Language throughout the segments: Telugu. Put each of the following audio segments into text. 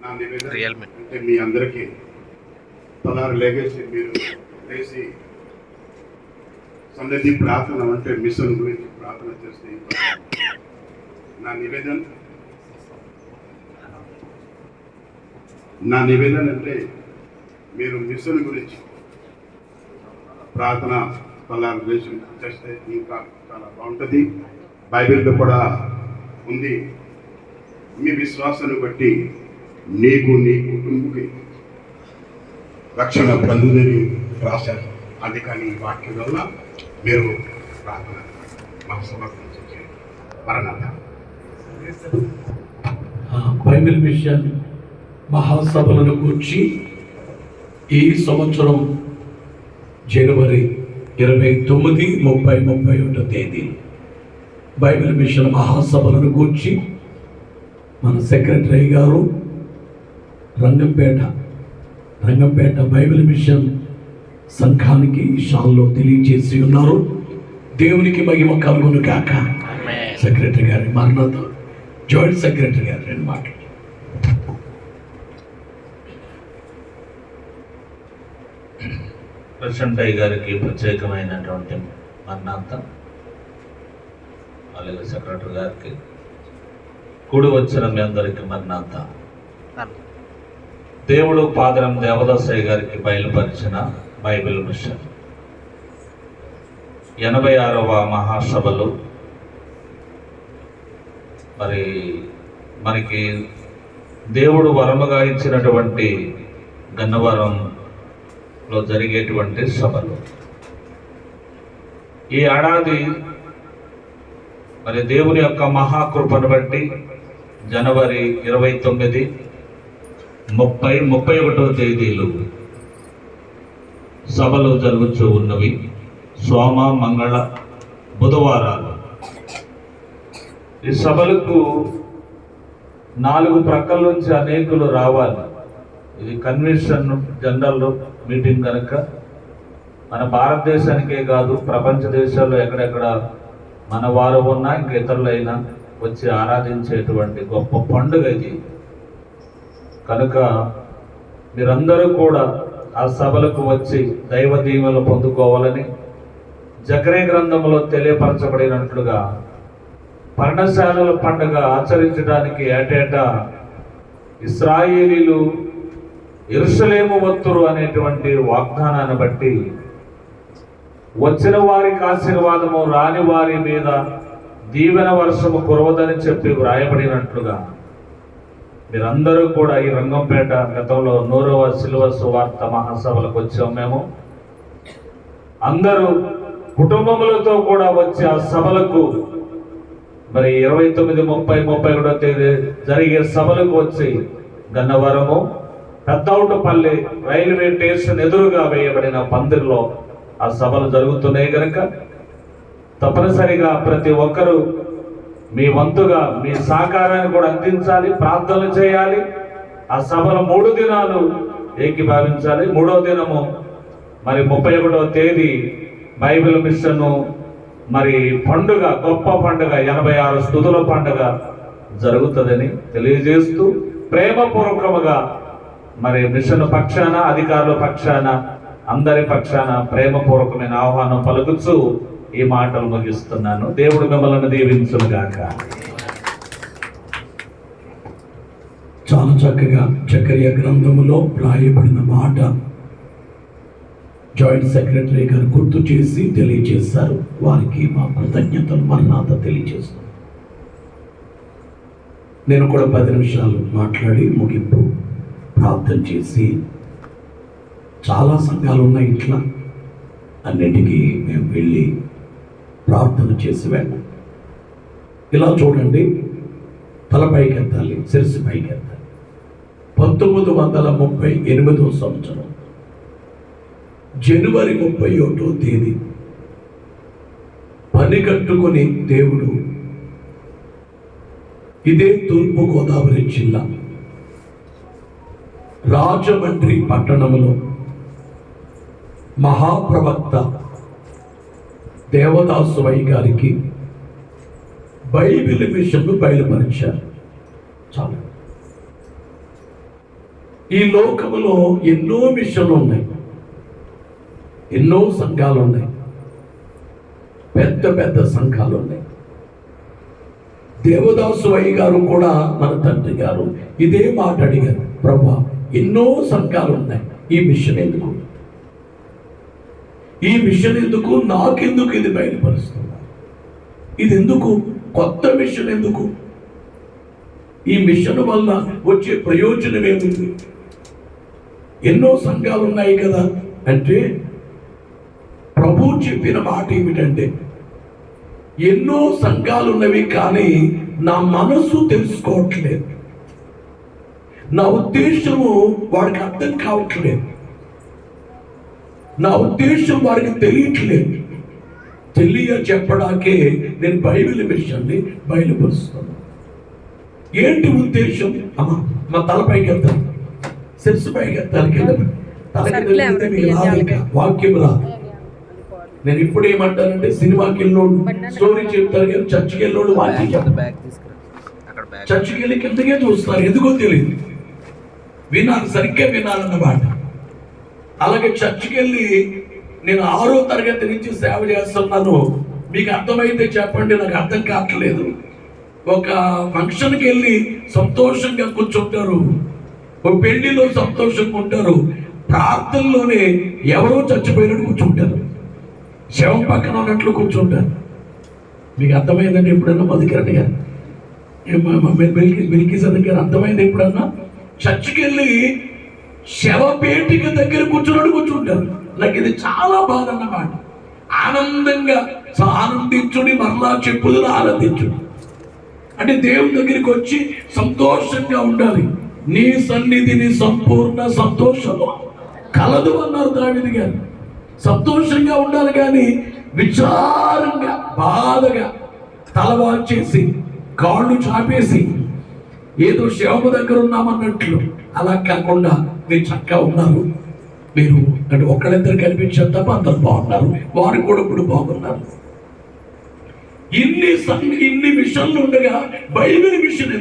నా నివేదన అంటే మీ అందరికీ తలారు లేగేసి మీరు లేచి సన్నిధి ప్రార్థన అంటే మిషన్ గురించి ప్రార్థన చేస్తే నా నివేదన అంటే మీరు మిషన్ గురించి ప్రార్థన తలారు చేస్తే ఇంకా చాలా బాగుంటుంది. బైబిల్లో కూడా ఉంది, మీ విశ్వాసాన్ని బట్టి నీకు నీ కుటుంబకి రక్షణ పొందుదని రాశారు. అందుకని ఈ వాక్యం వల్ల మీరు ప్రార్థన మా సమర్పించే మరణాత బైబిల్ మిషన్ మహాసభలను కూర్చి ఈ సంవత్సరం జనవరి 29, 30, 31 తేదీ బైబిల్ మిషన్ మహాసభలను కూర్చి మన సెక్రటరీ గారు రంగంపేట బైబిల్ మిషన్ సంఘానికి షాల్లో తెలియజేసి ఉన్నారు. దేవునికి మహిమ కలుగును గాక. సెక్రటరీ గారి మరణత జాయింట్ సెక్రటరీ గారు 2 మాటలు. ప్రశాంత్ గారికి ప్రత్యేకమైనటువంటి మరణాంత, అలాగే సెక్రటరీ గారికి, కూడి వచ్చిన మీ అందరికీ మరణాంత. దేవుడు పాదరం దేవదాసయ్య గారికి బయలుపరిచిన బైబిల్ మిషన్ 86వ మహాసభలు మనకి దేవుడు వరముగా ఇచ్చినటువంటి గన్నవరంలో జరిగేటువంటి సభలు. ఈ ఏడాది దేవుని యొక్క మహాకృపను బట్టి జనవరి 29, 30, 31 తేదీలు సభలు జరుగుతూ ఉన్నవి. సోమ, మంగళ, బుధవారాలు. ఈ సభలకు 4 ప్రక్కల నుంచి అనేకులు రావాలి. ఇది కన్వెన్షన్ జనరల్ మీటింగ్ కనుక మన భారతదేశానికే కాదు, ప్రపంచ దేశాల్లో ఎక్కడెక్కడ మన వారు ఉన్నా ఇంక ఇతరులైనా వచ్చి ఆరాధించేటువంటి గొప్ప పండుగ ఇది. కనుక మీరందరూ కూడా ఆ సభలకు వచ్చి దైవ దీవెనలు పొందుకోవాలని జకర్యా గ్రంథంలో తెలియపరచబడినట్లుగా పర్ణశాలల పండుగ ఆచరించడానికి ఏటేటా ఇశ్రాయేలీలు యెరూషలేము వత్తురు అనేటువంటి వాగ్దానాన్ని బట్టి వచ్చిన వారికి ఆశీర్వాదము, రాని వారి మీద దీవెన వర్షము కురవదని చెప్పి వ్రాయబడినట్లుగా మీరందరూ కూడా ఈ రంగంపేట గతంలో 100వ శిలువ సువార్త మహాసభలకు వచ్చాము. మేము అందరూ కుటుంబములతో కూడా వచ్చి ఆ సభలకు 29, 30, 31 తేదీ జరిగే సభలకు వచ్చి గన్నవరము, పెద్దౌటపల్లి రైల్వే స్టేషన్ ఎదురుగా వేయబడిన పందిరిలో ఆ సభలు జరుగుతున్నాయి కనుక తప్పనిసరిగా ప్రతి ఒక్కరూ మీ వంతుగా మీ సహకారాన్ని కూడా అందించాలి, ప్రార్థనలు చేయాలి. ఆ సభలు 3 దినాలు ఏకీభావించాలి. 3వ దినము 31వ తేదీ బైబిల్ మిషన్ పండుగ, గొప్ప పండుగ, 86 స్తుతుల పండుగ జరుగుతుందని తెలియజేస్తూ ప్రేమపూర్వకముగా మిషన్ పక్షాన, అధికారుల పక్షాన, అందరి పక్షాన ప్రేమపూర్వకమైన ఆహ్వానం పలుకుతూ ఈ మాటలు ముగిస్తున్నాను. దేవుడు మిమ్మల్ని దీవించుగాక. చాలా చక్కగా జకర్యా గ్రంథములో రాయబడిన మాట జాయింట్ సెక్రటరీ గారు గుర్తు చేసి తెలియజేశారు. వారికి మా కృతజ్ఞతలు మరణాత తెలియజేస్తాను. నేను కూడా 10 నిమిషాలు మాట్లాడి ముగింపు ప్రార్థన చేసి, చాలా సంఘాలు ఉన్నాయి ఇట్లా, అన్నిటికీ మేము వెళ్ళి ప్రార్థన చేసి వెళ్ళాం. ఇలా చూడండి, తల పైకెత్తాలి, శిరస్సు పైకెత్తాలి. 1938వ సంవత్సరం జనవరి 31వ తేదీ పని కట్టుకుని దేవుడు ఇదే తూర్పు గోదావరి జిల్లా రాజమండ్రి పట్టణంలో మహాప్రవక్త దేవదాసయ్య గారికి బైబిల్ మిషన్ బయలుపరిచారు. చాలా ఈ లోకములో ఎన్నో మిషన్లు ఉన్నాయి, ఎన్నో సంఘాలు ఉన్నాయి, పెద్ద పెద్ద సంఘాలు ఉన్నాయి. దేవదాసు అయ్య గారు కూడా, మన తండ్రి గారు ఇదే మాట అడిగారు, ప్రభా ఎన్నో సంఘాలు ఉన్నాయి, ఈ మిషన్ ఎందుకు, ఈ మిషన్ ఎందుకు, నాకెందుకు ఇది బయలుపరుస్తున్నా, ఇది ఎందుకు, కొత్త మిషన్ ఎందుకు, ఈ మిషన్ వల్ల వచ్చే ప్రయోజనం ఏమిటి, ఎన్నో సంఘాలు ఉన్నాయి కదా అంటే ప్రభు చెప్పిన మాట ఏమిటంటే, ఎన్నో సంఘాలు ఉన్నవి కానీ నా మనసు తెలుసుకోవట్లేదు, నా ఉద్దేశము వాడికి అర్థం కావట్లేదు, నా ఉద్దేశం వాడికి తెలియట్లేదు. చెప్పడానికే నేను బైబిల్ విషయాన్ని బయలుపరుస్తున్నాను. ఏంటి ఉద్దేశం? అమ్మా మా తలపైకి వెళ్తాను, శిరస్సు పైకి వెళ్తాను, వాక్యం రాదు. నేను ఇప్పుడు ఏమంటానంటే, సినిమాకి వెళ్ళోడు స్టోరీ చెప్తారు కానీ చర్చికి వెళ్ళోడు వాక్యం చెప్తారు. చర్చికి వెళ్ళి కిందకే చూస్తారు, ఎందుకో తెలియదు, వినాలి, సరిగ్గా వినాలన్నమాట. అలాగే చర్చికి వెళ్ళి నేను 6వ తరగతి నుంచి సేవ చేస్తున్నాను, మీకు అర్థమైతే చెప్పండి, నాకు అర్థం కావట్లేదు. ఒక ఫంక్షన్కి వెళ్ళి సంతోషంగా కూర్చుంటారు, ఒక పెళ్లిలో సంతోషంగా ఉంటారు, ప్రార్థనలోనే ఎవరో చచ్చిపోయినట్టు కూర్చుంటారు, శవం పక్కన ఉన్నట్లు కూర్చుంటారు. మీకు అర్థమైందండి ఎప్పుడన్నా? మధుకరణ్ గారు, బిల్కిసన్ గారు, అర్థమైంది ఎప్పుడన్నా? చర్చికి వెళ్ళి శవపేటిక దగ్గర కూర్చుంటారు. నాకు ఇది చాలా బాధ అన్నమాట. ఆనందంగా ఆనందించుడి, మరలా చెప్పుదులు ఆనందించుడి అంటే దేవుని దగ్గరికి వచ్చి సంతోషంగా ఉండాలి. నీ సన్నిధిని సంపూర్ణ సంతోషము కలదు అన్నారు దావీదు గారు. సంతోషంగా ఉండాలి కానీ విచారంగా బాధగా తలవాల్చేసి కాళ్ళు చాపేసి ఏదో శవము దగ్గర ఉన్నామన్నట్లు అలా కాకుండా మీరు చక్కగా ఉన్నారు, మీరు అంటే ఒక్కళ్ళిద్దరు కనిపించారు తప్ప అందరు బాగున్నారు, వారు కూడా ఇప్పుడు బాగున్నారు. ఇన్ని విషయాలు ఉండగా బైబిల్ విషయం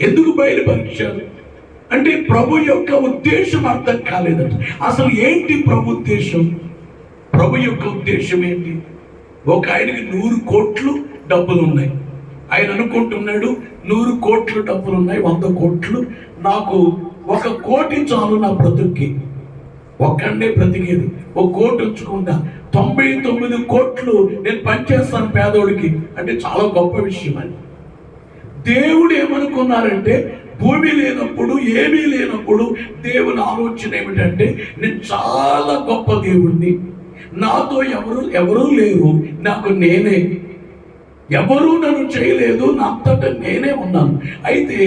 ఎందుకు బయలుపరిచారు అంటే ప్రభు యొక్క ఉద్దేశం అర్థం కాలేదంట. అసలు ఏంటి ప్రభు ఉద్దేశం? ప్రభు యొక్క ఉద్దేశం ఏంటి? ఒక ఆయనకి 100 కోట్లు డబ్బులు ఉన్నాయి, ఆయన అనుకుంటున్నాడు 100 కోట్లు డబ్బులు ఉన్నాయి, 100 కోట్లు, నాకు 1 కోటి చాలు నా బ్రతుక్కి, ఒక్కడే బ్రతికేది, 1 కోటి ఉంచుకుంటా, 99 కోట్లు నేను పనిచేస్తాను పేదోడికి అంటే చాలా గొప్ప విషయం అని. దేవుడు ఏమనుకున్నారంటే, భూమి లేనప్పుడు ఏమీ లేనప్పుడు దేవుని ఆలోచన ఏమిటంటే, నేను చాలా గొప్ప దేవుణ్ణి, నాతో ఎవరు లేరు, నాకు నేనే, ఎవరు నన్ను చేయలేదు, నా అంతటా నేనే ఉన్నాను. అయితే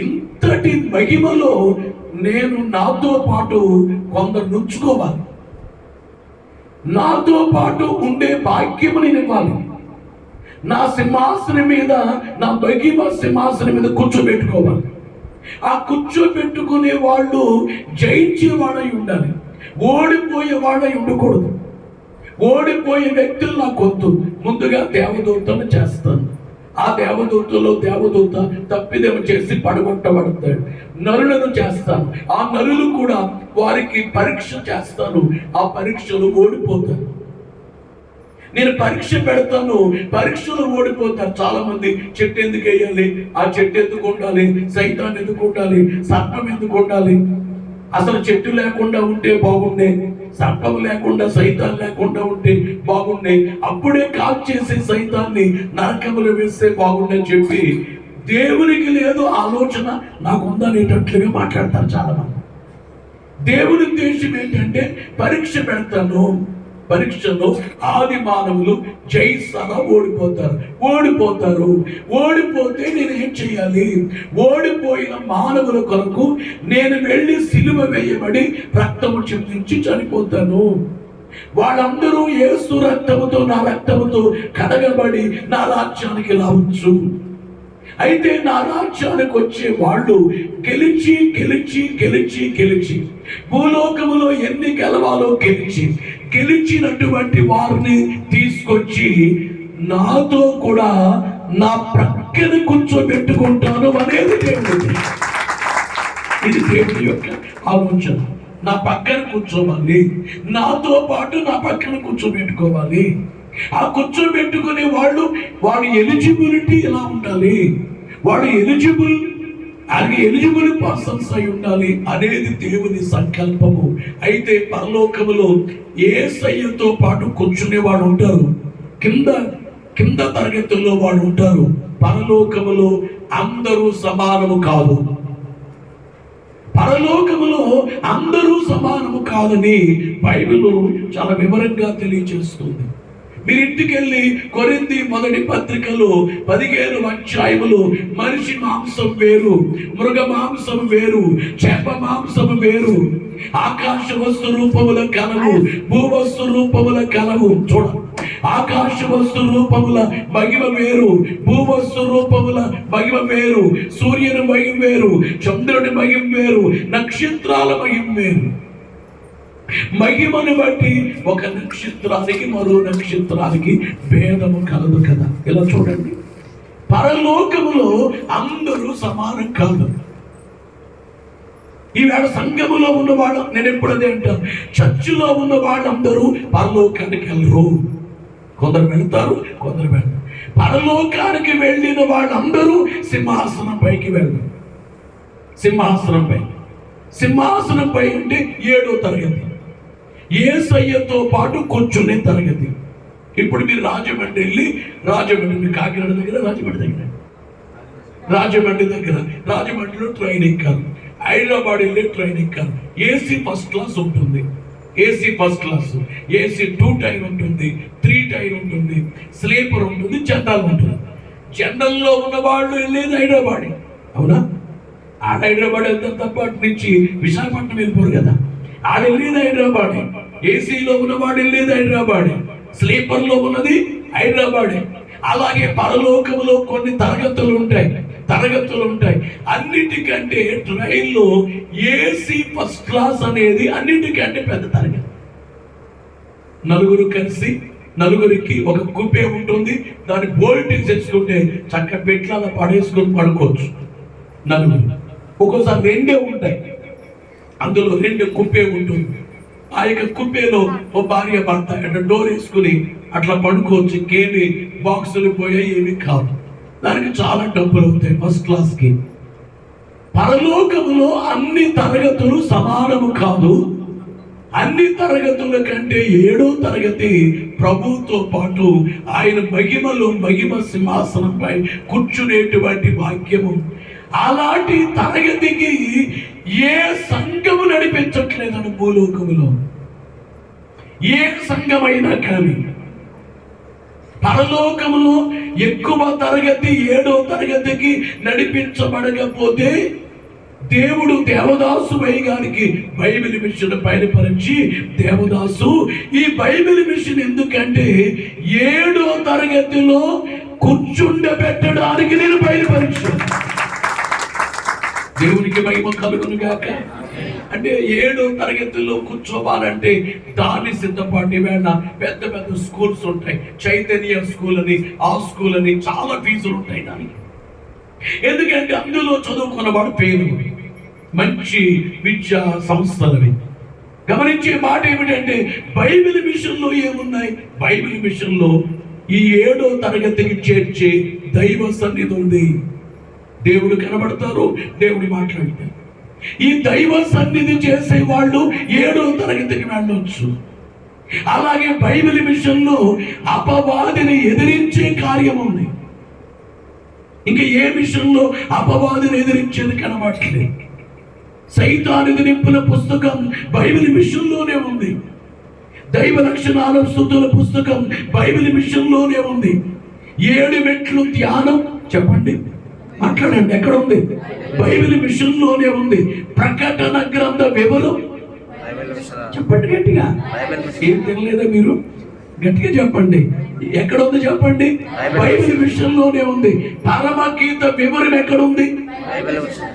ఇంతటి మహిమలో నేను నాతో పాటు కొందరు నుంచుకోవాలి, నాతో పాటు ఉండే భాగ్యము నేను ఇవ్వాలి, నా సింహాసనం మీద, నా మహిమ సింహాసనం మీద కూర్చోబెట్టుకోవాలి. ఆ కూర్చోబెట్టుకునే వాళ్ళు జయించేవాడై ఉండాలి, ఓడిపోయేవాడై ఉండకూడదు. ఓడిపోయే వ్యక్తులు నాకు వద్దు. ముందుగా దేవదూతను చేస్తాను, ఆ దేవదూత తప్పిదము చేసి పడగొట్టబడతాడు. నరులను చేస్తాను, ఆ నరులు కూడా వారికి పరీక్ష చేస్తాను, ఆ పరీక్షలు ఓడిపోతారు. నేను పరీక్ష పెడతాను, పరీక్షలు ఓడిపోతారు. చాలా మంది చెట్టు ఎందుకు వేయాలి, ఆ చెట్టు ఎందుకు ఉండాలి, సైతాన్ని ఎందుకు ఉండాలి, సర్పం ఎందుకు ఉండాలి, అసలు చెట్టు లేకుండా ఉంటే బాగుండే, సర్పం లేకుండా సైతాన్ లేకుండా ఉంటే బాగుండే, అప్పుడే కాల్ చేసే సైతాన్ని నరకములు వేస్తే బాగుండని చెప్పి దేవునికి లేదు ఆలోచన, నాకు ఉందనేటట్లుగా మాట్లాడతారు చాలా మంది. దేవుని ఉద్దేశం ఏంటంటే, పరీక్ష పెడతాను, పరీక్షలో ఆది మానవులు జయిస్తారా ఓడిపోతారు. ఓడిపోతే నేను ఏం చేయాలి? ఓడిపోయిన మానవుల కొరకు నేను వెళ్ళి సిలువ వేయబడి రక్తము చిందించి చనిపోతాను. వాళ్ళందరూ యేసు రక్తముతో, నా రక్తముతో కడగబడి నా రాజ్యానికి రావచ్చు. అయితే నా రాజ్యానికి వచ్చే వాళ్ళు గెలిచి భూలోకములో ఎన్ని గెలవాలో గెలిచినటువంటి వారిని తీసుకొచ్చి నాతో కూడా నా ప్రక్కన కూర్చోబెట్టుకుంటాను అనేది దేవుడు. ఇది దేవుని యొక్క ఆలోచన. నా పక్కన కూర్చోవాలి, నాతో పాటు నా పక్కన కూర్చోబెట్టుకోవాలి. ఆ కూర్చోబెట్టుకునే వాడు ఎలిజిబిలిటీ ఎలా ఉండాలి, వాడు ఎలిజిబుల్ పర్సన్స్ అయి ఉండాలి అనేది దేవుని సంకల్పము. అయితే పరలోకములో యేసయ్యతో పాటు కూర్చునేవాడు ఉంటారు, కింద తరగతుల్లో వాడు ఉంటారు. పరలోకములో అందరూ సమానము కాదు, పరలోకములో అందరూ సమానము కాదని బైబిల్ చాలా వివరంగా తెలియజేస్తుంది. మీరు ఇంటికి వెళ్ళి కొరింథీ మొదటి పత్రికలో 15 అధ్యాయములు మనిషి మాంసం వేరు, మృగ మాంసం వేరు, చేప మాంసం వేరు, ఆకాశ వస్తు రూపముల కలవు, భూవస్తు రూపముల కలవు. చూడ, ఆకాశ వస్తు రూపముల మహిమ వేరు, భూవస్తు రూపముల మహిమ వేరు, సూర్యుని మహిమ వేరు, చంద్రుని మహిమ వేరు, నక్షత్రాల మహిమ వేరు. మహిమను బట్టి ఒక నక్షత్రానికి మరో నక్షత్రానికి భేదము కలదు కదా. ఇలా చూడండి, పరలోకములో అందరూ సమానం కాదు. ఈవేళ సంఘములో ఉన్నవాళ్ళు, నేను ఎప్పుడు అదే అంటాను, చర్చిలో ఉన్న వాళ్ళందరూ పరలోకానికి వెళ్ళరు. కొందరు వెళ్తారు, కొందరు వెళ్ళరు. పరలోకానికి వెళ్ళిన వాళ్ళందరూ సింహాసనం పైకి వెళ్ళరు. సింహాసనంపై అంటే 7వ తరగతి, యేసయ్యతో పాటు కూర్చునే తరగతి. ఇప్పుడు మీరు రాజమండ్రి కాకినాడ దగ్గర రాజమండ్రిలో ట్రైన్ ఎక్కారు, హైదరాబాద్ వెళ్ళి ట్రైన్ ఎక్కారు. ఏసీ ఫస్ట్ క్లాస్ ఉంటుంది, ఏసీ 2 టైర్ ఉంటుంది, 3 టైర్ ఉంటుంది, స్లీపర్ ఉంటుంది, జనరల్ ఉంటుంది. జనరల్లో ఉన్న వాళ్ళు వెళ్ళేది హైదరాబాద్. అవునా? ఆడ హైదరాబాద్ వెళ్తారు తప్ప అటు నుంచి విశాఖపట్నం వెళ్ళిపోరు కదా. ఆడ వెళ్ళేది హైదరాబాద్. ఏసీలో ఉన్నవాడు వెళ్ళేది హైదరాబాద్, స్లీపర్లో ఉన్నది హైదరాబాద్. అలాగే పరలోకములో కొన్ని తరగతులు ఉంటాయి. అన్నిటికంటే ట్రైన్లో ఏసీ ఫస్ట్ క్లాస్ అనేది అన్నిటికంటే పెద్ద తరగతి. నలుగురికి ఒక కుప్పే ఉంటుంది, దాని బోల్ట్ చేసుకుంటే చక్క పెట్ల పడేసుకొని పడుకోవచ్చు. నలుగురు, ఒక్కోసారి 2 ఉంటాయి, అందులో 2 కుప్పే ఉంటుంది. ఆ యొక్క కుప్పేలో ఓ భార్య భర్త అంటే డోర్ వేసుకుని అట్లా పడుకోవచ్చు. ఇంకేమి బాక్సులు పోయాయి ఏమి కాదు. దానికి చాలా డబ్బులు అవుతాయి ఫస్ట్ క్లాస్కి. పరలోకములో అన్ని తరగతులు సమానము కాదు. అన్ని తరగతుల కంటే 7వ తరగతి ప్రభువుతో పాటు ఆయన మహిమ సింహాసనంపై కూర్చునేటువంటి వాక్యము. అలాంటి తరగతికి ఏ సంఘము నడిపించట్లేదని భూలోకములో, ఏ సంఘమైనా కానీ. పరలోకములో ఎక్కువ తరగతి 7వ తరగతికి నడిపించబడకపోతే దేవుడు దేవదాసు గారికి బైబిల్ మిషన్ బయలుపరిచి, దేవదాసు ఈ బైబిల్ మిషన్ ఎందుకంటే 7వ తరగతిలో కూర్చుండబెట్టడానికి నేను బయలుపరిచాను. దేవునికి మహిమ కలుగును గాక. అంటే 7వ తరగతిలో కూర్చోవాలంటే దాన్ని సిద్ధపడి వేళ పెద్ద స్కూల్స్ ఉంటాయి. చైతన్య స్కూల్ అని, ఆ స్కూల్ అని చాలా ఫీజులు ఉంటాయి దానికి. ఎందుకంటే అందులో చదువుకున్నవాడు పేరు, మంచి విద్యా సంస్థలని. గమనించే మాట ఏమిటంటే బైబిల్ మిషన్లో ఏమున్నాయి? బైబిల్ మిషన్లో ఈ 7వ తరగతికి చేర్చే దైవ సన్నిధి ఉంది. దేవుడు కనబడతారు, దేవుడు మాట్లాడతారు. ఈ దైవ సన్నిధి చేసే వాళ్ళు 7వ తరగతికి వెళ్ళవచ్చు. అలాగే బైబిల్ మిషన్లో అపవాదిని ఎదిరించే కార్యం ఉంది. ఇంకా ఏ మిషన్లో అపవాదిని ఎదిరించేది కనబడట్లేదు. సైతాను నింపుల పుస్తకం బైబిల్ మిషన్లోనే ఉంది. దైవ లక్షణాల స్తుతుల పుస్తకం బైబిల్ మిషన్లోనే ఉంది. 7 మెట్లు ధ్యానం, చెప్పండి, మాట్లాడండి, ఎక్కడ ఉంది? బైబిల్ మిషన్లోనే ఉంది. ప్రకటన గ్రంథ వివరం, చెప్పండి గట్టిగా. ఏం తినలేదా మీరు? గట్టిగా చెప్పండి, ఎక్కడ ఉంది చెప్పండి. బైబిల్ మిషన్లోనే ఉంది. పరమగీత వివరం ఎక్కడ ఉంది?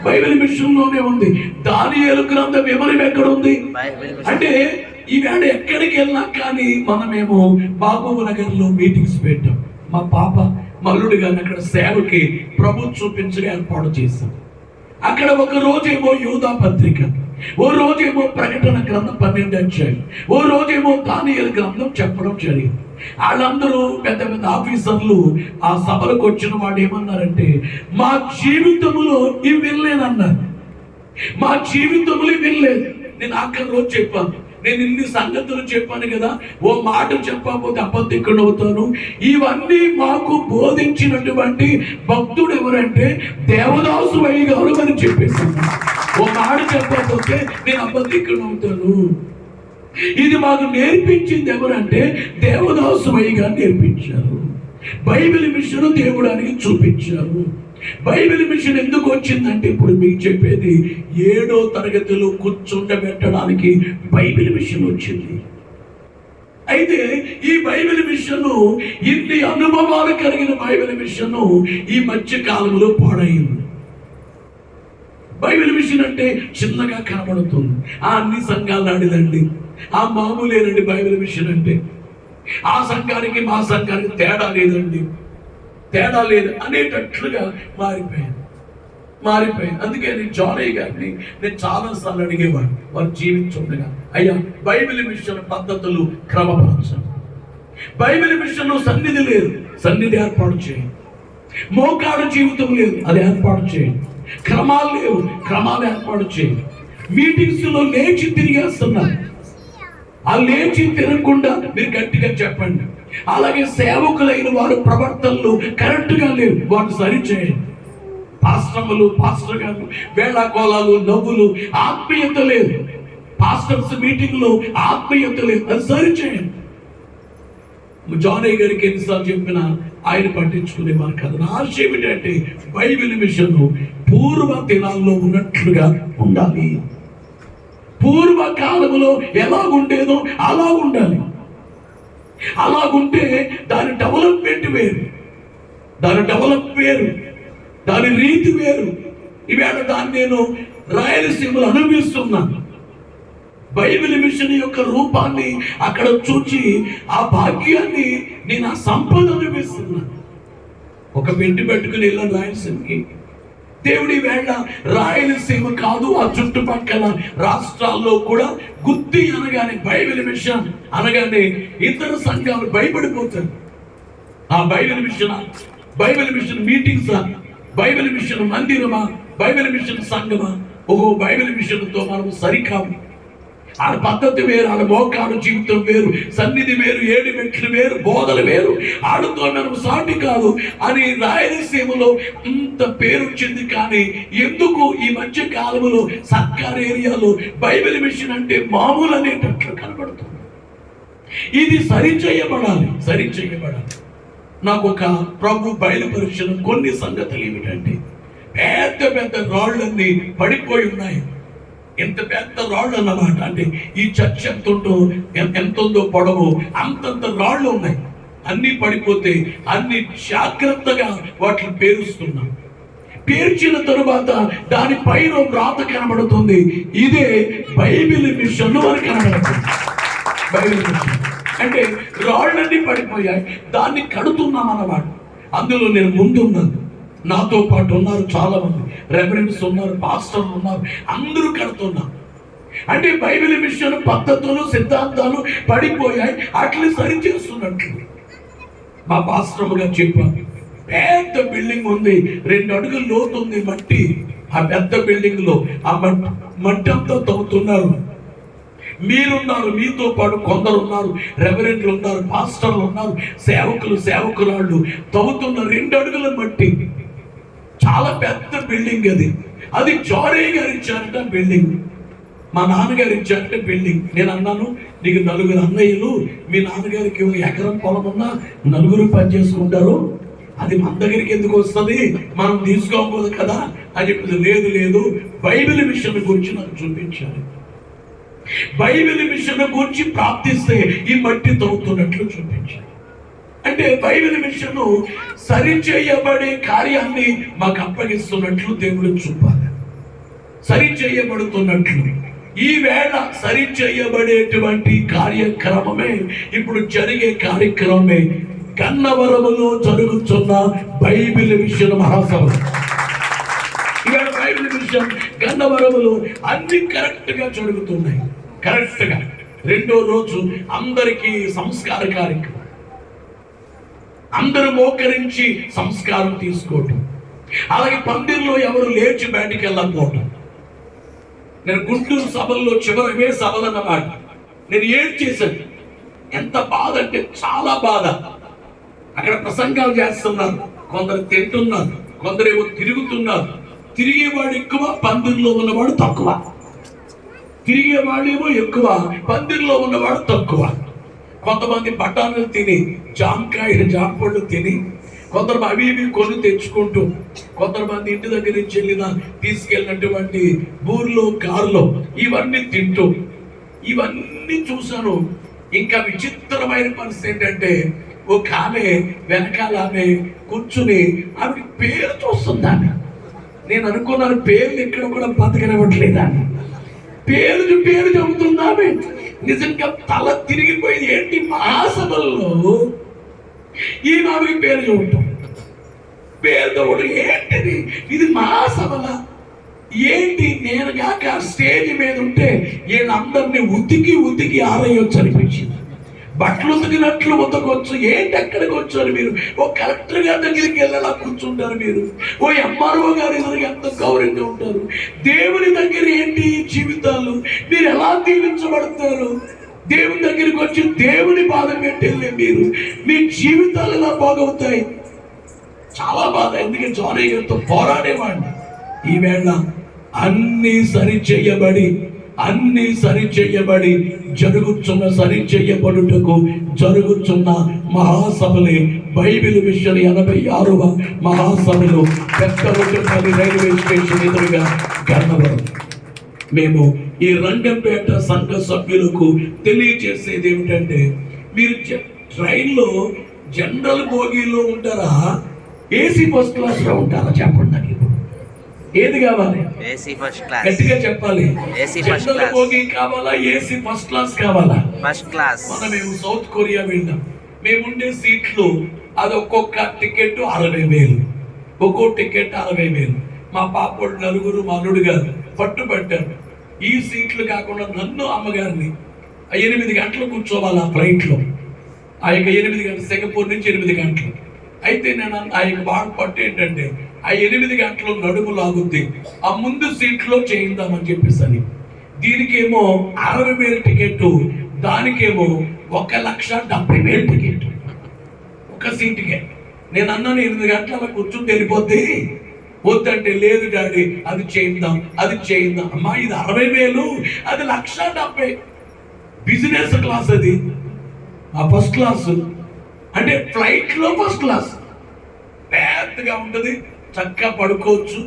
బైబిల్ మిషన్లోనే ఉంది. దానియేలు గ్రంథ వివరం ఎక్కడ ఉంది? అంటే ఈవేళ ఎక్కడికి వెళ్ళినా కానీ మనమేమో బాబు నగర్లో మీటింగ్స్ పెట్టాం. మా పాప మల్లుడు గారిని అక్కడ సేవకి ప్రభు చూపించగా ఏర్పాటు చేశాం. అక్కడ ఒక రోజేమో యూదా పత్రిక, ఓ రోజేమో ప్రకటన గ్రంథం 12 అధ్యాయం, ఓ రోజేమో దానియేలు గ్రంథం చెప్పడం జరిగింది. వాళ్ళందరూ పెద్ద పెద్ద ఆఫీసర్లు ఆ సభలకు వచ్చిన వాడు ఏమన్నారంటే, మా జీవితంలో ఇవి వెళ్ళలేదన్నారు. మా జీవితంలో ఇవి వెళ్ళలేదు. నేను ఆఖరి రోజు చెప్పాను, నేను ఇన్ని సంగతులు చెప్పాను కదా, ఓ మాట చెప్పకపోతే అబద్ధికుడు అవుతాను. ఇవన్నీ మాకు బోధించినటువంటి భక్తుడు ఎవరంటే దేవదాసు అయ్య గారు అని చెప్పేసాను. ఓ మాట చెప్పకపోతే నేను అబద్ధికుడు అవుతాను. ఇది మాకు నేర్పించింది ఎవరంటే దేవదాసు అయ్య గారు నేర్పించారు. బైబిల్ మిషన్ దేవుడానికి చూపించారు. బైబిల్ మిషన్ ఎందుకు వచ్చిందంటే, ఇప్పుడు మీకు చెప్పేది 7వ తరగతిలో కూర్చుండబెట్టడానికి బైబిల్ మిషన్ వచ్చింది. అయితే ఈ బైబిల్ మిషన్, ఇన్ని అనుభవాలు కలిగిన బైబిల్ మిషన్ ఈ మధ్య కాలంలో పాడైంది. బైబిల్ మిషన్ అంటే చిన్నగా కనబడుతుంది. అన్ని సంఘాలు ఆడిదండి, ఆ మామూలేనండి బైబిల్ మిషన్ అంటే. ఆ సంఘానికి మా సంఘానికి తేడా లేదండి, తేడా లేదు అనేటట్లుగా మారిపోయింది. అందుకే నేను జానయ్య గారిని నేను చాలాసార్లు అడిగేవాడు, వారు జీవించుండగా, అయ్యా బైబిల్ మిషన్ పద్ధతులు క్రమపరచండి. బైబిల్ మిషన్లో సన్నిధి లేదు, సన్నిధి ఏర్పాటు చేయండి. మోకాడు జీవితం లేదు, అది ఏర్పాటు చేయండి. క్రమాలు లేవు, క్రమాలు ఏర్పాటు చేయండి. మీటింగ్స్ లో లేచి తిరిగేస్తున్నారు, ఆ లేచి తిరగకుండా మీరు గట్టిగా చెప్పండి. అలాగే సేవకులైన వారు ప్రవర్తనలు కరెక్ట్గా లేవు, వాటిని సరిచేయండి. పాస్టర్ గారు వేళాకోళాలు, నవ్వులు, ఆత్మీయత లేదు. పాస్టర్స్ మీటింగ్ లో ఆత్మీయత లేదు, అది సరిచేయండి. జానయ్య గారికి ఎన్నిసార్లు చెప్పినా ఆయన పట్టించుకునేవారు కదా. నా ఆశ ఏమిటంటే బైబిల్ మిషన్ పూర్వ దినాల్లో ఉన్నట్లుగా ఉండాలి. పూర్వకాలంలో ఎలాగుండేదో అలా ఉండాలి. అలాగుంటే దాని డెవలప్మెంట్ వేరు, దాని రీతి వేరు. ఈవేళ దాన్ని నేను రాయలసీమలో అనుభవిస్తున్నాను. బైబిల్ మిషన్ యొక్క రూపాన్ని అక్కడ చూచి ఆ భాగ్యాన్ని నేను ఆ సంపద అనుభవిస్తున్నాను. ఒక పెట్టి పెట్టుకుని వెళ్ళాను రాయలసీమకి. దేవుడి వేళ రాయలసీమ కాదు, ఆ చుట్టుపక్కల రాష్ట్రాల్లో కూడా గుత్తి అనగానే, బైబిల్ మిషన్ అనగానే ఇతర సంఘాలు భయపడిపోతారు. ఆ బైబిల్ మిషన్ మీటింగ్సా, బైబిల్ మిషన్ మందిరమా, బైబిల్ మిషన్ సంఘమా? ఓహో, బైబిల్ మిషన్తో మనం సరికాదు. ఆ పద్ధతి వేరు, ఆడ మోకాడు జీవితం వేరు, సన్నిధి వేరు, 7 మెట్లు వేరు, బోధలు వేరు, ఆడుతో మనం సాటి కాదు అని రాయలసీమలో ఇంత పేరు వచ్చింది. కానీ ఎందుకు ఈ మధ్య కాలంలో సర్కార్ ఏరియాలో బైబిల్ మిషన్ అంటే మామూలు అనేటట్లు కనబడుతుంది. ఇది సరిచేయబడాలి. నాకు ఒక ప్రభు బయలుపరిచిన కొన్ని సంగతులు ఏమిటంటే, పెద్ద పెద్ద రాళ్ళన్నీ పడిపోయి ఉన్నాయి. ఎంత పెద్ద రాళ్ళు అన్నమాట. అంటే ఈ చర్చ్ ఎంత ఉందో పొడవు, అంతంత రాళ్ళు ఉన్నాయి. అన్ని పడిపోతే అన్ని జాగ్రత్తగా వాటిని పేరుస్తున్నాం. పేర్చిన తరువాత దానిపైన వ్రాత కనబడుతుంది, ఇదే బైబిల్ మిషన్ అని కనబడుతుంది. బైబిల్ మిషన్ అంటే రాళ్ళన్నీ పడిపోయాయి, దాన్ని కడుతున్నాం అన్నమాట. అందులో నేను ముందున్నాను, నాతో పాటు ఉన్నారు చాలా మంది రెవరెండ్స్ ఉన్నారు, పాస్టర్లు ఉన్నారు, అందరూ కడుతున్నారు. అంటే బైబిల్ మిషన్ పద్ధతులు, సిద్ధాంతాలు పడిపోయాయి, అట్లా సరి చేస్తున్నట్లు. మా పాస్టర్ గారు చెప్పారు, పెద్ద బిల్డింగ్ ఉంది, 2 అడుగులు లోతు ఉంది మట్టి. ఆ పెద్ద బిల్డింగ్ లో ఆ మట్టి అంతా తవ్వుతున్నారు. మీరున్నారు, మీతో పాటు కొందరు ఉన్నారు, రెవరెండ్లు ఉన్నారు, పాస్టర్లు ఉన్నారు, సేవకురాళ్ళు తవ్వుతున్న 2 అడుగుల మట్టి. చాలా పెద్ద బిల్డింగ్ అది జానయ్య గారు ఇచ్చారట బిల్డింగ్, మా నాన్నగారు ఇచ్చారట బిల్డింగ్. నేను అన్నాను, నీకు 4 అన్నయ్యలు, మీ నాన్నగారికి 1 ఎకరం పొలం ఉన్నా 4 పని చేసుకుంటారు, అది మన దగ్గరికి ఎందుకు వస్తుంది, మనం తీసుకోకూడదు కదా అని చెప్పింది. లేదు, బైబిల్ మిషన్ గురించి నాకు చూపించారు. బైబిల్ మిషన్ గురించి ప్రార్థిస్తే ఈ మట్టి తవ్వుతున్నట్లు చూపించారు. అంటే బైబిల్ మిషన్ సరిచేయబడే కార్యాన్ని మాకు అప్పగిస్తున్నట్లు దేవుడు చూపాలి. సరిచేయబడుతున్నట్లు ఈ వేళ సరిచేయబడేటువంటి కార్యక్రమమే ఇప్పుడు జరిగే కార్యక్రమమే గన్నవరములో జరుగుతున్న బైబిల్ మిషన్ మహాసభ. ఇవాళ బైబిల్ మిషన్ మిషన్ గన్నవరములు అన్ని కరెక్ట్ గా జరుగుతున్నాయి. కరెక్ట్ గా రెండో రోజు అందరికీ సంస్కార కార్యక్రమం, అందరూ మోకరించి సంస్కారం తీసుకోవటం, అలాగే పందిర్లో ఎవరు లేచి బయటికి వెళ్ళకపోవటం. నేను గుంటూరు సభల్లో చివరవే సభలు అన్నమాట. నేను ఏడ్చేశాను. ఎంత బాధ అంటే చాలా బాధ. అక్కడ ప్రసంగాలు చేస్తున్నారు, కొందరు తింటున్నారు, కొందరేమో తిరుగుతున్నారు. తిరిగేవాడు ఎక్కువ, పందిర్లో ఉన్నవాడు తక్కువ. తిరిగేవాడేమో ఎక్కువ, పందిర్లో ఉన్నవాడు తక్కువ. కొంతమంది బఠానీలు తిని, జాంపళ్ళు తిని, కొందరు అవి ఇవి కొని తెచ్చుకుంటూ, కొంతమంది ఇంటి దగ్గర నుంచి తీసుకెళ్ళినటువంటి బూర్లో కారులో ఇవన్నీ తింటూ, ఇవన్నీ చూశాను. ఇంకా విచిత్రమైన పరిస్థితి ఏంటంటే, ఒక ఆమె వెనకాల ఆమె కూర్చుని ఆమె పేరు చూస్తుందామె. నేను అనుకున్నాను పేర్లు ఇక్కడ కూడా బతకనివ్వట్లేదా, పేరు చెబుతుందామె. నిజంగా తల తిరిగిపోయింది. ఏంటి మహాసభల్లో ఈ ఆమెకి పేరు చెబుతాం, పేరుతో ఏంటిది, ఇది మహాసభల ఏంటి? నేను కాక స్టేజ్ మీద ఉంటే వీళ్ళందరినీ ఉతికి ఆరేయొచ్చు అనిపించింది. బట్టలు ఉతికినట్లు ఉతకొచ్చు. ఏంటి ఎక్కడికి వచ్చారు మీరు? ఓ కలెక్టర్ గారి దగ్గరికి వెళ్ళేలా కూర్చుంటారు మీరు, ఓ ఎంఆర్ఓ గారి దగ్గరికి ఎంత గౌరవంగా ఉంటారు. దేవుని దగ్గర ఏంటి జీవితాలు? మీరు ఎలా దీవించబడతారు? దేవుని దగ్గరికి వచ్చి దేవుని పాదం పెట్టే మీరు, మీ జీవితాలు ఎలా బాగవుతాయి? చాలా బాధ. ఎందుకంటే జానీ గారితో పోరాడేవాడిని. ఈవేళ అన్ని సరిచేయబడి జరుగుతున్న మహాసభలే బైబిల్ మిషన్ 86వ మహాసభలు పెద్దపల్లి రైల్వే స్టేషన్ ఎదురుగా గన్నవరం. మేము ఈ రంగంపేట సంఘ సభ్యులకు తెలియజేసేది ఏమిటంటే, మీరు ట్రైన్లో జనరల్ బోగీలో ఉంటారా, ఏసీ ఫస్ట్ క్లాస్ లో ఉంటారా? చెప్పండి నాకు. ఏది కావాలి? AC first class. గట్టిగా చెప్పాలి. AC first class. బోగి కావాలా, ఏసీ ఫస్ట్ క్లాస్ కావాలా? First class. మేము సౌత్ కొరియా వెళ్ళాం. మేముండే సీట్లు అది ఒక్కొక్క టికెట్ 60,000, ఒక్కో టికెట్ 60,000. మా పాపోడు నలుగురు, మా అల్లుడు గారు పట్టుబట్టారు. ఈ సీట్లు కాకుండా నన్ను, అమ్మగారిని 8 గంటలు కూర్చోవాలి ఆ ఫ్లైట్లో. ఆ యొక్క 8 గంటలు, సింగపూర్ నుంచి 8 గంటలు. అయితే నేను ఆ యొక్క బాగా పట్టు ఏంటంటే, ఆ 8 గంటలు నడుము లాగుద్ది, ఆ ముందు సీట్లో చేయిందామని చెప్పేసి. దీనికేమో 60,000 టికెట్, దానికేమో 1,70,000 టికెట్ ఒక సీటుకే. నేను అన్నాను 8 గంటల కూర్చుని వెళ్ళిపోద్ది. వద్దంటే, లేదు డాడీ అది చేయిందాం. అమ్మా ఇది 60,000, అది 1,70,000. బిజినెస్ క్లాస్, అది ఆ ఫస్ట్ క్లాస్ అంటే ఫ్లైట్లో ఫస్ట్ క్లాస్ పెద్దగా ఉంటుంది. చక్కగా పడుకోవచ్చు.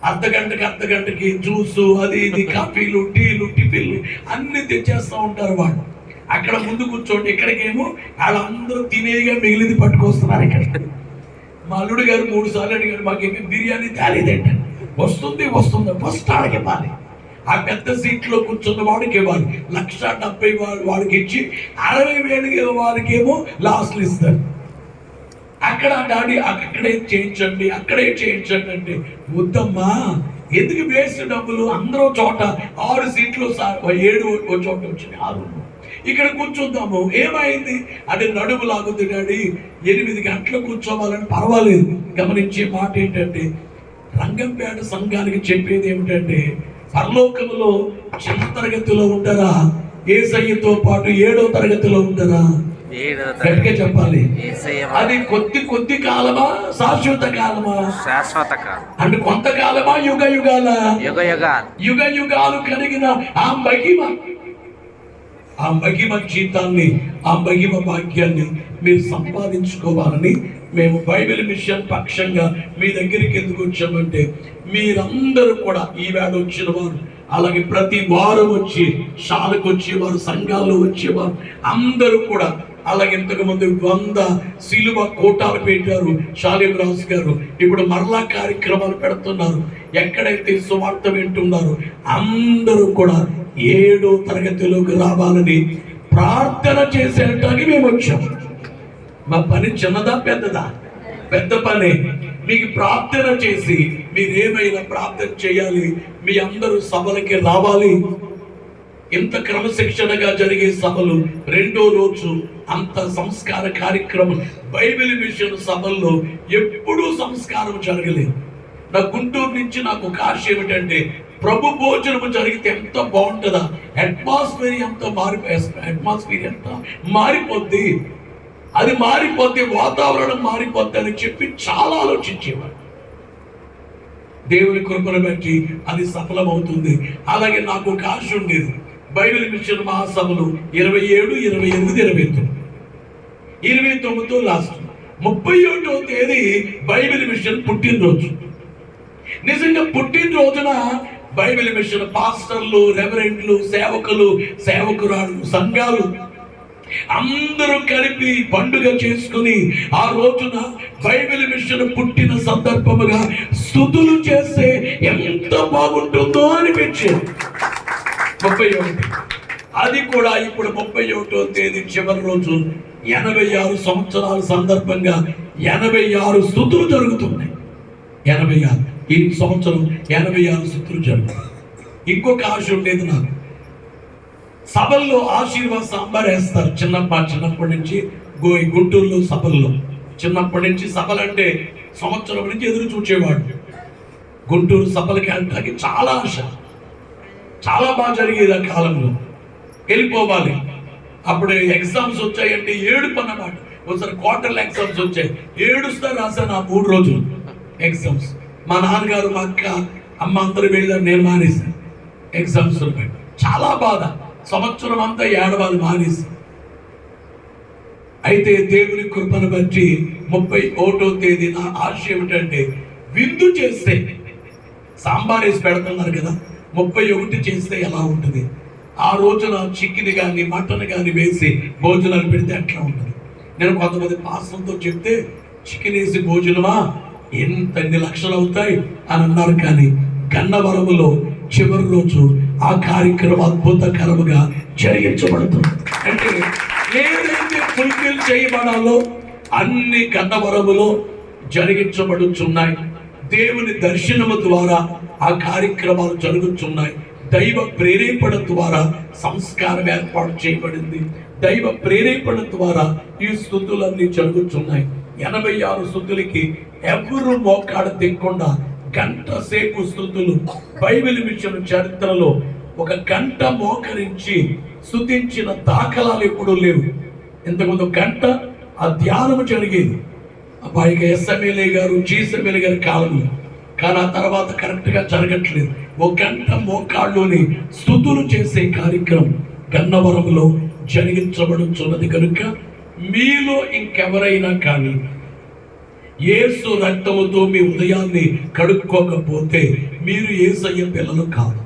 అర్ధగంటకి జ్యూసు, అది ఇది, కాఫీలు, టీలు, టిఫిన్లు అన్ని తెచ్చేస్తూ ఉంటారు వాళ్ళు. అక్కడ ముందు కూర్చోండి. ఇక్కడికేమో వాళ్ళందరూ తినేగా మిగిలింది పట్టుకొస్తున్నారు. ఇక్కడ మా అల్లుడు గారు 3 సార్లు అడిగారు, మాకేమి బిర్యానీ తేలేదండి. వస్తుంది ఫస్ట్ ఆడికి ఇవ్వాలి. ఆ పెద్ద సీట్లో కూర్చున్న వాడికి ఇవ్వాలి. 1,70,000 వాడికి ఇచ్చి 60,000 వాడికేమో లాస్ట్లు ఇస్తారు. అక్కడ డాడీ అక్కడే చేయించండి అంటే, వద్దమ్మా ఎందుకు వేస్ట్ డబ్బులు? అందరూ చోట 6 సీట్లు, 7 చోట వచ్చినాయి, 6. ఇక్కడ కూర్చుందాము. ఏమైంది అంటే, నడుము లాగుద్ది డాడీ, 8 గంటలు కూర్చోవాలని. పర్వాలేదు. గమనించే మాట ఏంటంటే, రంగంపేట సంఘానికి చెప్పేది ఏమిటంటే, పరలోకంలో చిన్న తరగతిలో ఉంటారా, యేసయ్యతో పాటు 7వ తరగతిలో ఉంటారా? గట్టిగా చెప్పాలి. అది కొద్ది కాలమా, శాశ్వత కాలమా? శాశ్వత కాలం. అంటే కొంతకాలమా, యుగ యుగాలు కలిగిన ఆ మహిమ జీతాన్ని, ఆ మహిమ భాగ్యాన్ని మీరు సంపాదించుకోవాలని మేము బైబిల్ మిషన్ పక్షంగా మీ దగ్గరికి ఎందుకు వచ్చామంటే, మీరందరూ కూడా ఈవేళ వచ్చిన వారు, అలాగే ప్రతి వారం వచ్చి షాలకు వచ్చేవారు, సంఘాల్లో వచ్చేవారు అందరూ కూడా, అలాగే ఇంతకుముందు 100 సిలువ కోటాలు పెట్టారు షాలిం రాజు గారు. ఇప్పుడు మరలా కార్యక్రమాలు పెడుతున్నారు. ఎక్కడైతే సువార్త వింటున్నారో అందరూ కూడా 7వ తరగతిలోకి రావాలని ప్రార్థన చేసేటానికి మేము వచ్చాం. మా పని చిన్నదా పెద్దదా? పెద్ద పనే. మీకు ప్రార్థన చేసి మీరేమైనా ప్రార్థన చేయాలి, మీ అందరూ సభలకి రావాలి. ఇంత క్రమశిక్షణగా జరిగే సభలు, రెండో రోజు అంత సంస్కార కార్యక్రమం. బైబిల్ మిషన్ సభల్లో ఎప్పుడూ సంస్కారం జరగలేదు. నా గుంటూరు నుంచి నాకు ఒక ఆశ ఏమిటంటే, ప్రభు భోజనము జరిగితే ఎంత బాగుంటుందా, అట్మాస్ఫియర్ ఎంత మారిపోద్ది, అది మారిపోతే వాతావరణం మారిపోద్ది అని చెప్పి చాలా ఆలోచించేవాడు. దేవుని కృపను బట్టి అది సఫలమవుతుంది. అలాగే నాకు ఒక ఆశ ఉండేది, బైబిల్ మిషన్ మహాసభలు 27, 28, 29 లాస్ట్ 31వ తేదీ బైబిల్ మిషన్ పుట్టినరోజు. నిజంగా పుట్టినరోజున బైబిల్ మిషన్ పాస్టర్లు, రెవరెండ్లు, సేవకులు, సేవకురాళ్ళు, సంఘాలు అందరూ కలిపి పండుగ చేసుకుని ఆ రోజున బైబిల్ మిషన్ పుట్టిన సందర్భముగా స్తుతులు చేస్తే ఎంత బాగుంటుందో అనిపించింది. 31 అది కూడా ఇప్పుడు 31వ తేదీ చివరి రోజు 86 సంవత్సరాల సందర్భంగా 86 స్తుతులు జరుగుతున్నాయి. 86 ఈ సంవత్సరం 86 స్తుతులు జరుగుతాయి. ఇంకొక ఆశ ఉండేది నాకు, సభల్లో ఆశీర్వాద సాంబార్ వేస్తారు. చిన్నప్పటి నుంచి గుంటూరులో సభల్లో చిన్నప్పటి నుంచి సభలంటే సంవత్సరం నుంచి ఎదురు చూచేవాడు. గుంటూరు సభలకి వెళ్ళడానికి చాలా ఆశ, చాలా బాగా జరిగేది ఆ కాలంలో. వెళ్ళిపోవాలి. అప్పుడు ఎగ్జామ్స్ వచ్చాయంటే ఏడుపు అన్నమాట. ఒకసారి క్వార్టర్ల ఎగ్జామ్స్ వచ్చాయి, ఏడుస్తా రాశాను ఆ 3 రోజులు ఎగ్జామ్స్. మా నాన్నగారు, మా అక్క, అమ్మ అందరూ వెళ్ళారు, నేను మానేశాను ఎగ్జామ్స్. చాలా బాధ, సంవత్సరం అంతా ఏడవాలి మానేసి. అయితే దేవుని కృపను బట్టి 31వ తేదీ నా ఆశ ఏమిటంటే, విందు చేస్తే సాంబార్ వేసి పెడుతున్నారు కదా, 31 చేస్తే ఎలా ఉంటుంది? ఆ రోజున చికెన్ కానీ మటన్ కానీ వేసి భోజనాలు పెడితే ఎట్లా ఉంటుంది? నేను కొంతమంది పాస్టర్లతో చెప్తే, చికెన్ వేసి భోజనమా ఎన్ని లక్షలు అవుతాయి అని అన్నారు. కానీ గన్నవరములో చివరి రోజు ఆ కార్యక్రమం అద్భుతకరముగా జరిగించబడుతుంది. అంటే ఏదైతే ఫుల్ఫిల్ చేయబడాలో అన్ని గన్నవరములో జరిగించబడుచున్నాయి. దేవుని దర్శనము ద్వారా ఆ కార్యక్రమాలు జరుగుతున్నాయి. దైవ ప్రేరేపణ ద్వారా సంస్కారం ఏర్పాటు చేయబడింది. దైవ ప్రేరేపణ ద్వారా ఈ స్తుతులన్నీ జరుగుతున్నాయి. 86 స్తుతులకి ఎవరు మోకాడ దిక్కుండా గంట సేపు స్తుతులు. బైబిల్ మిషన్ చరిత్రలో 1 గంట మోకరించి స్తుతించిన దాఖలాలు ఎప్పుడూ లేవు. ఇంతకుముందు గంట ఆ ధ్యానము జరిగేది పైగా ఎస్ఎంఎల్ఏ గారు, జీఎస్ఎంఎల్ఏ గారి కాలంలో. కానీ ఆ తర్వాత కరెక్ట్గా జరగట్లేదు. 1 గంట మోకాళ్ళలోని స్తుతులు చేసే కార్యక్రమం గన్నవరంలో జరిగించబడుతున్నది. కనుక మీలో ఇంకెవరైనా కానీ యేసు రక్తముతో మీ ఉదయాన్ని కడుక్కోకపోతే మీరు యేసయ్య పిల్లలు కాదు.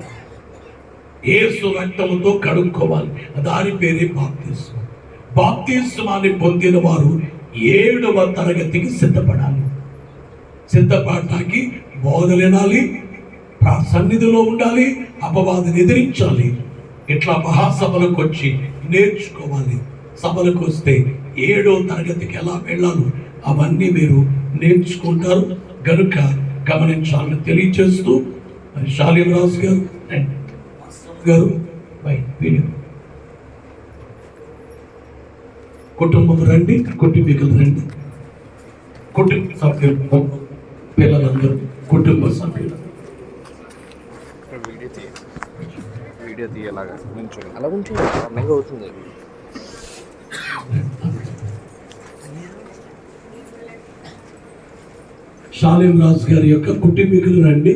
యేసు రక్తముతో కడుక్కోవాలి. దాని పేరే బాప్తిస్మం. బాప్తిస్మాన్ని పొందిన వారు 7వ తరగతికి సిద్ధపడాలి. సిద్ధపడటానికి బోధలినాలి, సన్నిధిలో ఉండాలి, అపవాదిని ఎదిరించాలి. ఇట్లా మహాసభలకు వచ్చి నేర్చుకోవాలి. సభలకు వస్తే 7వ తరగతికి ఎలా వెళ్ళాలో అవన్నీ మీరు నేర్చుకుంటారు. కనుక గమనించాలని తెలియజేస్తూ, మరి శాలిమరాజు గారు వీడియో కుటుంబం రండి, కుటుంబీకులు రండి, కుటుంబ సభ్యులు, పిల్లలందరూ కుటుంబ సభ్యులు. వీడియో తీయలాగా అలా ఉంటే అన్నగా అవుతుంది. శాలిం రాజు గారి యొక్క కుటుంబీకులు రండి.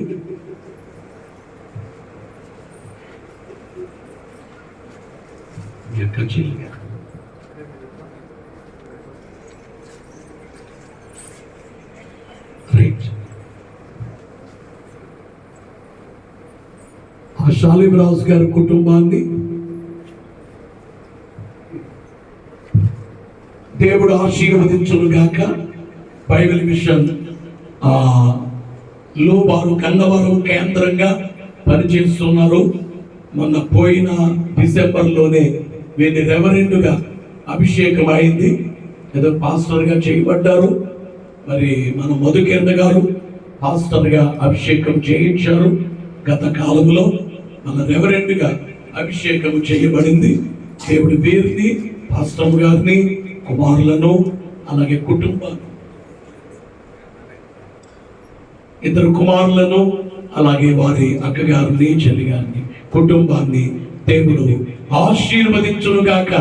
ఆ శాలిం రాజు గారి కుటుంబాన్ని దేవుడు ఆశీర్వదించును గాక. బైబిల్ మిషన్ లో వారు గన్నవరం కేంద్రంగా పనిచేస్తున్నారు. మొన్న పోయిన డిసెంబర్లోనే వీరిని రెవరెండుగా అభిషేకం అయింది, ఏదో పాస్టర్గా చేయబడ్డారు. మరి మన మధుకేంద్ర గారు పాస్టర్గా అభిషేకం చేయించారు. గత కాలంలో మన రెవరెండ్గా అభిషేకం చేయబడింది. దేవుడి వీరిని, పాస్టర్ గారిని, కుమారులను, అలాగే కుటుంబాన్ని, ఇద్దరు కుమారులను, అలాగే వారి అక్కగారిని, చెల్లిగారిని, కుటుంబాన్ని దేవుడు ఆశీర్వదించును గాక.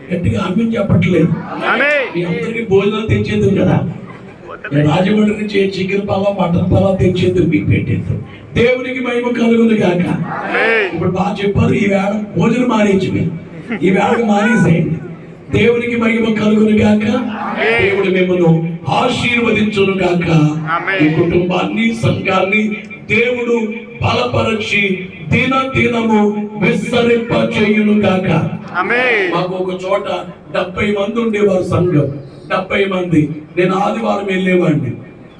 గట్టిగా ఆమె చెప్పట్లేదు. మీ అందరికీ భోజనం తెచ్చేది కదా, రాజమండ్రి నుంచి చికెన్ పలా, మటన్ పలా తెచ్చేది మీకు పెట్టేది. దేవునికి మహిమ కలుగును గాక. ఇప్పుడు బాగా చెప్పారు. ఈ వేళ భోజనం మానేసి ఈ వేళకు మానేసేయండి. దేవునికి మహిమ కలుగును గాక. దేవుడు మిమ్మల్ని ఆశీర్వదించును గాక. ఈ కుటుంబాన్ని, సంఘాన్ని దేవుడు బలపరచి దినము విస్తరింప చేయును గాక. మాకు ఒక చోట 70 మంది ఉండేవారు సంఘం. 70 మంది. నేను ఆదివారం వెళ్ళేవాడిని.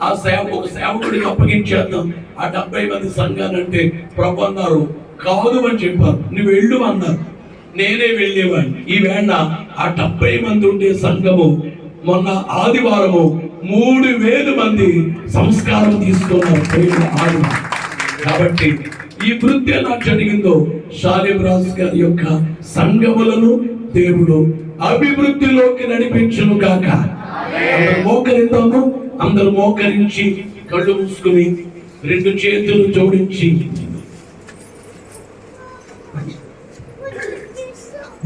ఆ ఒక సేవకుడికి అప్పగించేద్దాం ఆ 70 మంది సంఘానంటే ప్రభు అన్నారు కాదు అని చెప్పారు. నువ్వు వెళ్ళు అన్నారు. నేనే వెళ్ళేవాడిని. ఈ వేళ ఆ 70 మంది ఉండే సంఘము మొన్న ఆదివారము 3000 మంది సంస్కారం తీసుకున్నారు. ఆదివారం కాబట్టి ఈ వృద్ధి ఎలా జరిగిందో షాలేం రాజు గారి యొక్క సంఘములను దేవుడు అభివృద్ధిలోకి నడిపించును గాక. అందరూ మోకరిద్దాము. అందరూ మోకరించి కళ్ళు మూసుకుని 2 చేతులు జోడించి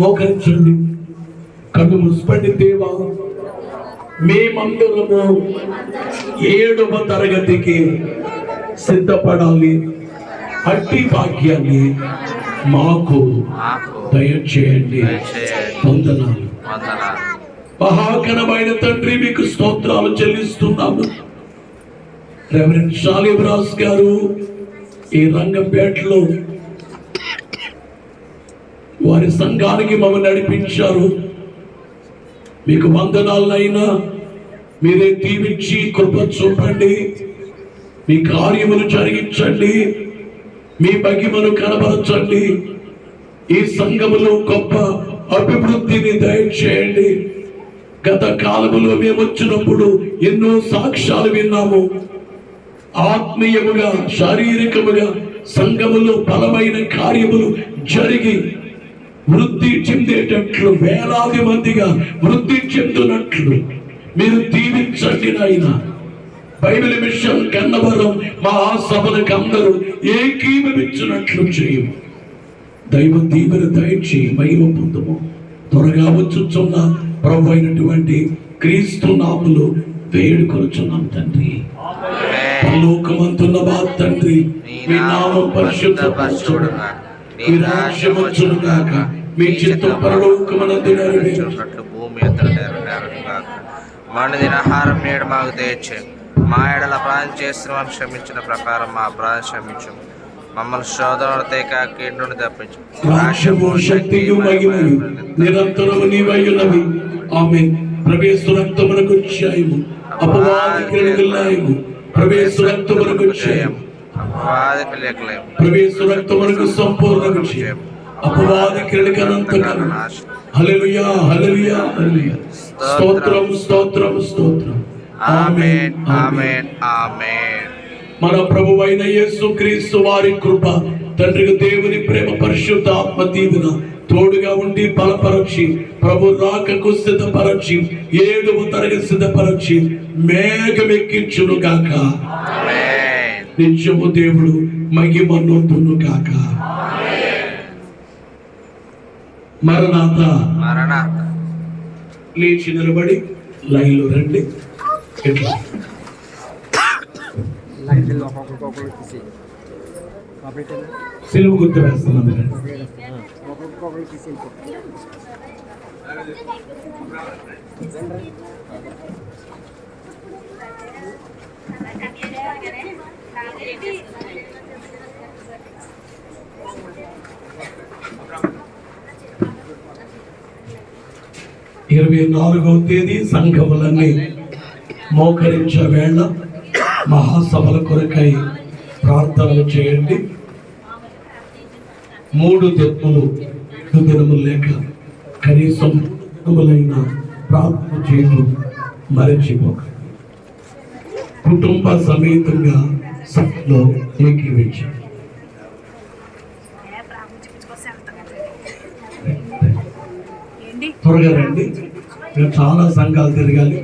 మోకరించండి. కళ్ళు మూసుకోండి. దేవా, మేమందరము 7వ తరగతికి సిద్ధపడాలి. అట్టి భాగ్యాన్ని మాకు దయచేయండి. వందనాలు. మహాకరమైన తండ్రి, మీకు స్తోత్రాలు చెల్లిస్తున్నాము. రెవరెండ్ షాలేం రాజు గారు ఈ రంగంపేటలో వారి సంఘానికి మమ్మల్ని నడిపించారు. మీకు వందనాలైనా మీరే దీవించి కృప చూపండి. మీ కార్యములు జరిగించండి. మీ మహిమను కనబరచండి. ఈ సంఘములో గొప్ప అభివృద్ధిని దయచేయండి. గత కాలములో మేము వచ్చినప్పుడు ఎన్నో సాక్ష్యాలు విన్నాము. ఆత్మీయముగా, శారీరకముగా సంఘములో బలమైన కార్యములు జరిగి వృద్ధి చెందేటట్లు, వేలాది మందిగా వృద్ధి చెందునట్లు మీరు దీవించండి నాయనా. బైబిల్ మిషన్ గన్నవరం మహాసభలకు అందరూ ఏకీభవించినట్లు చేయము. దైవ దీవెన దయచేయి. మహిమ పొందుము. త్వరగా వచ్చుచున్న ప్రభు అయినటువంటి క్రీస్తు నామములో వేడుకొనుచున్నాం తండ్రి. పరలోకమందున్న మా తండ్రి, మీ నామం పరిశుద్ధపరచబడును. మీ రాజ్యం వచ్చును గాక. మీ చిత్తం పరలోకమందు నెరవేరునట్లు భూమి అంతా నెరవేరును గాక. మన దినాహారం నేడు మాకు దయచేయండి. మా ఎడల అపరాధం చేస్తున్న క్షమించిన ప్రకారం మా అపరాధం క్షమించు. మమ్మల్ని శోధనలు తేకాకి నుండి తప్పించు. రాజ్యము, శక్తియు, మహిమయు నిరంతరము నీవైయున్నవి. ఆమేన్. ప్రవేశు రక్తమునకు క్షయము, అపవాది క్రియలకు లయము. ప్రవేశు రక్తమునకు క్షయము, అపవాది క్రియలకు లయము. ప్రవేశు రక్తమునకు సంపూర్ణ క్షయము, అపవాది క్రియలకు అనంతకరణ. హల్లెలూయా, హల్లెలూయా, హల్లెలూయా. స్తోత్రం, స్తోత్రం, స్తోత్రం. ఆమేన్, ఆమేన్, ఆమేన్. మన ప్రభువైన యేసుక్రీస్తు వారి కృప, తండ్రి దేవుని ప్రేమ, పరిశుద్ధ ఆత్మ దీవెన తోడుగా ఉండి బలపరచి, ప్రభు రాకకు సిద్ధపరచి, 7వ తరగతి సిద్ధపరచి మేఘమెక్కించును గాక. నిత్యము దేవుడు మహిమ నొందును గాక. మరణాత. లేచి నిలబడి లైన్లో రండి. ఎట్లా సిలువ గుర్తు వేస్తున్నాం. ఇరవై 24వ తేదీ సంఘములన్నీ మోకరించే వేళ మహాసభల కొరకై ప్రార్థనలు చేయండి. 3 దినములు లేక కనీసం ప్రార్థన చేయడం మరచిపోక. కుటుంబ సమేతంగా సభలో ఏకీవించారు. త్వరగా రండి, మేము చాలా సంఘాలు తిరగాలి.